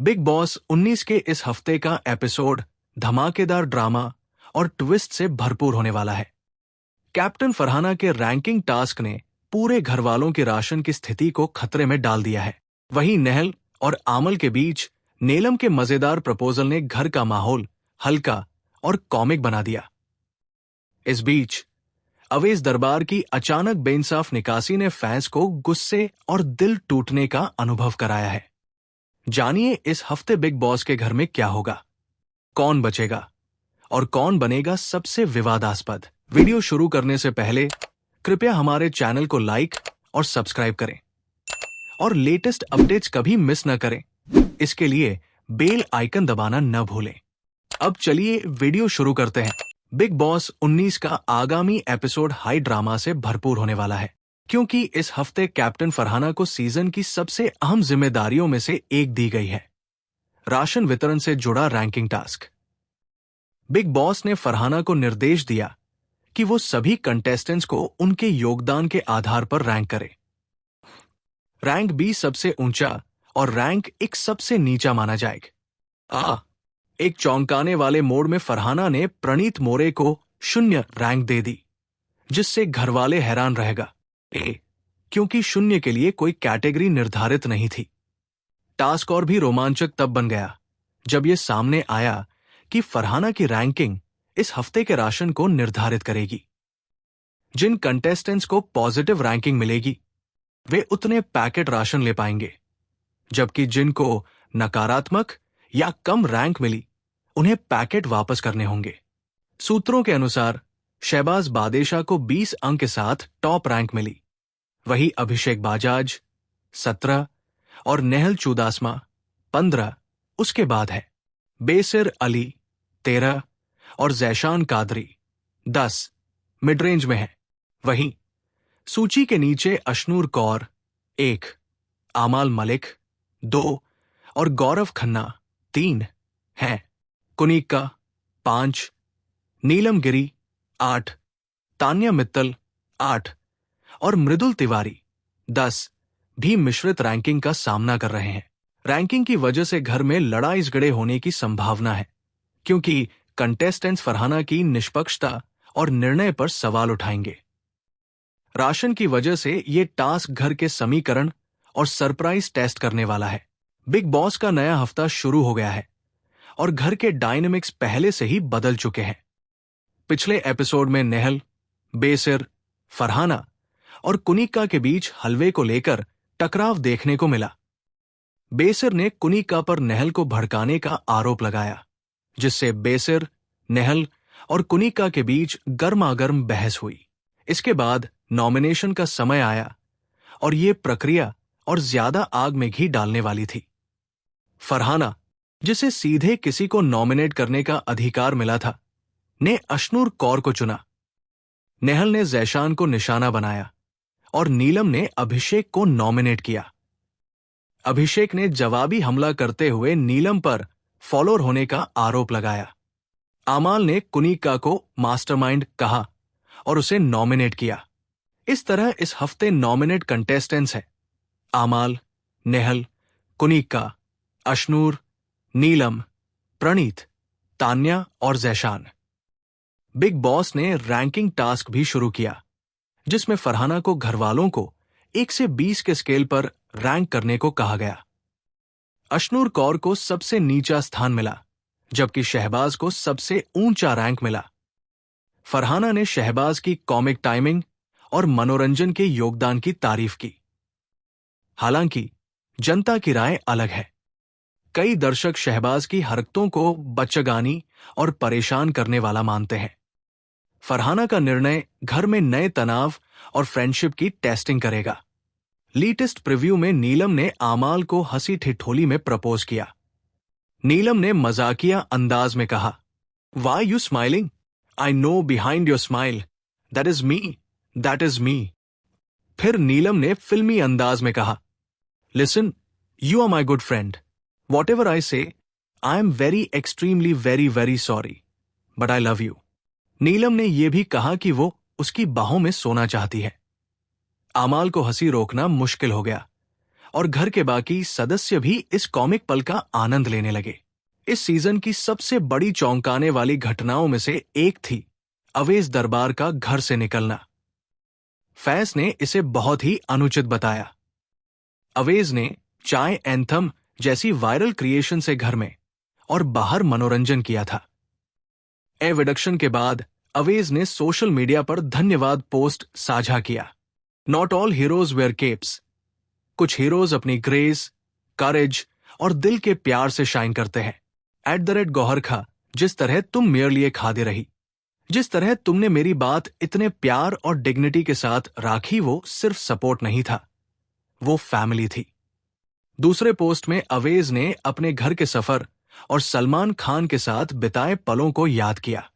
Big boss 19 के इस हफ्ते का एपिसोड धमाकेदार ड्रामा और ट्विस्ट से भरपूर होने वाला है। कैप्टन फरहाना के रैंकिंग टास्क ने पूरे घर वालों के राशन की स्थिति को खतरे में डाल दिया है। वहीं नहल और आमल के बीच नीलम के मजेदार प्रपोजल ने घर का माहौल हल्का और कॉमिक बना दिया। इस बीच अवेश दरबार की अचानक बेइंसाफ निकासी ने फैंस को गुस्से और दिल टूटने का अनुभव कराया है। जानिए इस हफ्ते बिग बॉस के घर में क्या होगा, कौन बचेगा और कौन बनेगा सबसे विवादास्पद। वीडियो शुरू करने से पहले कृपया हमारे चैनल को लाइक और सब्सक्राइब करें और लेटेस्ट अपडेट्स कभी मिस न करें। इसके लिए बेल आइकन दबाना न भूलें। अब चलिए वीडियो शुरू करते हैं। बिग बॉस 19 का आगामी एपिसोड हाई ड्रामा से भरपूर होने वाला है, क्योंकि इस हफ्ते कैप्टन फरहाना को सीजन की सबसे अहम जिम्मेदारियों में से एक दी गई है, राशन वितरण से जुड़ा रैंकिंग टास्क। बिग बॉस ने फरहाना को निर्देश दिया कि वो सभी कंटेस्टेंट्स को उनके योगदान के आधार पर रैंक करे। रैंक बी सबसे ऊंचा और रैंक एक सबसे नीचा माना जाएगा। एक चौंकाने वाले मोड में फरहाना ने प्रणीत मोरे को 0 रैंक दे दी, जिससे घरवाले हैरान रहेगा। क्योंकि 0 के लिए कोई कैटेगरी निर्धारित नहीं थी। टास्क और भी रोमांचक तब बन गया जब यह सामने आया कि फरहाना की रैंकिंग इस हफ्ते के राशन को निर्धारित करेगी। जिन कंटेस्टेंट्स को पॉजिटिव रैंकिंग मिलेगी वे उतने पैकेट राशन ले पाएंगे, जबकि जिनको नकारात्मक या कम रैंक मिली उन्हें पैकेट वापस करने होंगे। सूत्रों के अनुसार शहबाज बादेशाह को 20 अंक के साथ टॉप रैंक मिली। वही अभिषेक बाजाज 17 और नेहल चूदासमा 15 उसके बाद है। बेसिर अली 13 और जैशान कादरी 10 मिड रेंज में है। वहीं सूची के नीचे अशनूर कौर 1, आमाल मलिक 2 और गौरव खन्ना 3 हैं। कुनिक्का 5, नीलम गिरी 8, तान्या मित्तल 8 और मृदुल तिवारी 10 भी मिश्रित रैंकिंग का सामना कर रहे हैं। रैंकिंग की वजह से घर में लड़ाई झगड़े होने की संभावना है, क्योंकि कंटेस्टेंट्स फरहाना की निष्पक्षता और निर्णय पर सवाल उठाएंगे। राशन की वजह से ये टास्क घर के समीकरण और सरप्राइज टेस्ट करने वाला है। बिग बॉस का नया हफ्ता शुरू हो गया है और घर के डायनेमिक्स पहले से ही बदल चुके हैं। पिछले एपिसोड में नहल, बेसिर, फरहाना और कुनिक्का के बीच हलवे को लेकर टकराव देखने को मिला। बेसिर ने कुनिक्का पर नहल को भड़काने का आरोप लगाया, जिससे बेसिर, नहल और कुनिक्का के बीच गर्मागर्म बहस हुई। इसके बाद नॉमिनेशन का समय आया और ये प्रक्रिया और ज्यादा आग में घी डालने वाली थी। फरहाना, जिसे सीधे किसी को नॉमिनेट करने का अधिकार मिला था, ने अशनूर कौर को चुना। नहल ने जैशान को निशाना बनाया और नीलम ने अभिषेक को नॉमिनेट किया। अभिषेक ने जवाबी हमला करते हुए नीलम पर फॉलोअर होने का आरोप लगाया। आमाल ने कुनिक्का को मास्टरमाइंड कहा और उसे नॉमिनेट किया। इस तरह इस हफ्ते नॉमिनेट कंटेस्टेंट्स हैं आमाल, नेहल, कुनिक्का, अशनूर, नीलम, प्रणीत, तान्या और जैशान। बिग बॉस ने रैंकिंग टास्क भी शुरू किया, जिसमें फरहाना को घरवालों को 1 से 20 के स्केल पर रैंक करने को कहा गया। अशनूर कौर को सबसे नीचा स्थान मिला, जबकि शहबाज को सबसे ऊंचा रैंक मिला। फरहाना ने शहबाज की कॉमिक टाइमिंग और मनोरंजन के योगदान की तारीफ की। हालांकि जनता की राय अलग है। कई दर्शक शहबाज की हरकतों को बच्चगानी और परेशान करने वाला मानते हैं। फरहाना का निर्णय घर में नए तनाव और फ्रेंडशिप की टेस्टिंग करेगा। लेटेस्ट प्रीव्यू में नीलम ने आमाल को हंसी ठिठोली में प्रपोज किया। नीलम ने मजाकिया अंदाज में कहा, "Why you smiling? I know behind your smile. That is me. That is me." फिर नीलम ने फिल्मी अंदाज में कहा, "Listen, you are my good friend. Whatever I say, I am very extremely very sorry. But I love you." नीलम ने यह भी कहा कि वो उसकी बाहों में सोना चाहती है। आमाल को हंसी रोकना मुश्किल हो गया और घर के बाकी सदस्य भी इस कॉमिक पल का आनंद लेने लगे। इस सीजन की सबसे बड़ी चौंकाने वाली घटनाओं में से एक थी अवेज दरबार का घर से निकलना। फैंस ने इसे बहुत ही अनुचित बताया। अवेज ने चाय एंथम जैसी वायरल क्रिएशन से घर में और बाहर मनोरंजन किया था। एविडक्शन के बाद अवेज ने सोशल मीडिया पर धन्यवाद पोस्ट साझा किया। Not all heroes wear capes. कुछ हीरोज अपनी ग्रेस, करेज और दिल के प्यार से शाइन करते हैं। @गौहर खा, जिस तरह तुम मेरे लिए खादी रही, जिस तरह तुमने मेरी बात इतने प्यार और डिग्निटी के साथ राखी, वो सिर्फ सपोर्ट नहीं था, वो फैमिली थी। दूसरे पोस्ट में अवेज ने अपने घर के सफर और सलमान खान के साथ बिताए पलों को याद किया।